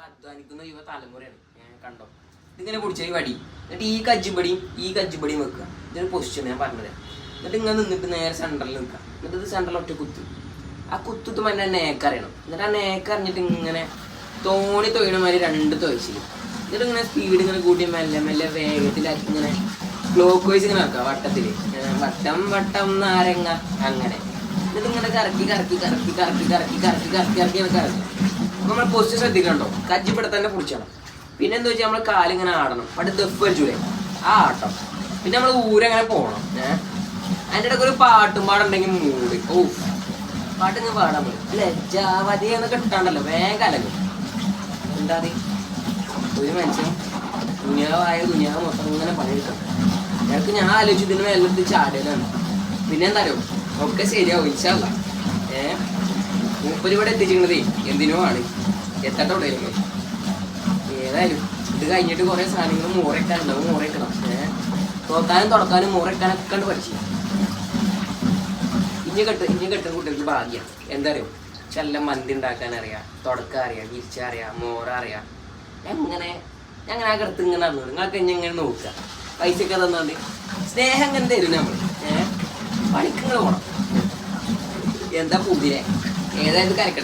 അധ്വാനിക്കുന്ന യുവ തലമുറയാണ്. കണ്ടോ, ഇതിങ്ങനെ പിടിച്ച ഈ വടി, എന്നിട്ട് ഈ കജ്ജിപ്പടിയും വെക്കുക. ഇതൊരു പൊസിഷൻ ഞാൻ പറഞ്ഞത്. എന്നിട്ട് ഇങ്ങനെ നിന്നിട്ട് നേരെ സെൻറ്ററിൽ നിൽക്കുക. എന്നിട്ട് ഇത് സെൻറ്ററിൽ ഒറ്റ കുത്തും. ആ കുത്തുത്ത് മറ്റേ നേക്കറിയണം. എന്നിട്ട് ആ നേക്കറിഞ്ഞിട്ട് ഇങ്ങനെ തോണി തൊയ്യണ മാതിരി 2 തൊയ്ച്ചിൽ. എന്നിട്ട് ഇങ്ങനെ സ്പീഡ് ഇങ്ങനെ കൂട്ടി മെല്ലെ മെല്ലെ വേഗത്തിലാക്കി ഇങ്ങനെ ക്ലോക്ക് വൈസ് ഇങ്ങനെ ആക്കുക. വട്ടത്തിൽ വട്ടം നാരങ്ങ അങ്ങനെ. എന്നിട്ട് ഇങ്ങനെ കറക്കി അപ്പൊ നമ്മളെ പൊസിഷൻ ശ്രദ്ധിക്കണ്ടോ, കജ്ജിപ്പടെ തന്നെ പിടിച്ചണം. പിന്നെ എന്താ വെച്ചാൽ നമ്മൾ കാലിങ്ങനെ ആടണം. പണ്ട് ദഫ് വലിച്ചൂലേ, ആ ആട്ടം. പിന്നെ നമ്മൾ ഊരങ്ങനെ പോകണം. അതിൻ്റെ ഇടയ്ക്ക് ഒരു പാട്ടും പാടുണ്ടെങ്കിൽ മൂടി പാട്ടിങ്ങനെ പാടാൻ പോയി അല്ലേ, ജാവതി എന്നൊക്കെ ഇട്ടാണ്ടല്ലോ വേഗം അലങ്ങും. എന്താ ഒരു മനുഷ്യൻ ദുനിയാവ് മൊത്തം ഇങ്ങനെ പണിയെടുക്കണം. ഇടയ്ക്ക് ഞാൻ ആലോചിച്ചു ഇതിന് മേലെടുത്ത് ചാടലാണ്. പിന്നെ എന്താ അറിയോ, ഒക്കെ ശരിയാവും ഇൻഷാല്ലാ. മൂപ്പര് ഇവിടെ എത്തിച്ചിരുന്നതേ എന്തിനോ ആണ്, എത്തട്ടെ ഇവിടെ. ഏതായാലും ഇത് കഴിഞ്ഞിട്ട് കുറേ സാധനങ്ങൾ മോറയ്ക്കാനുണ്ടാവും, മോറയ്ക്കണം. തോക്കാനും തുടക്കാനും മോറയ്ക്കാനൊക്കെ കണ്ട് പഠിച്ചു. ഇനി കെട്ടുന്ന കുട്ടികൾക്ക് ഭാഗ്യം. എന്താ അറിയോ, ചെല്ലം മന്തി ഉണ്ടാക്കാൻ അറിയാം, തുടക്കം അറിയാം, വിരിച്ചറിയാം, മോറ അറിയാം. അങ്ങനെ ആ കിടത്ത് ഇങ്ങനെ നടന്നു. നിങ്ങൾക്ക് ഇങ്ങനെ നോക്കുക, പൈസയൊക്കെ തന്നാണ്ട് സ്നേഹം ഇങ്ങനെ തരും നമ്മൾ. പണിക്കിങ്ങനെ പോകണം. എന്താ പുതിരെ ഏതായാലും കരക്കട്ടെ.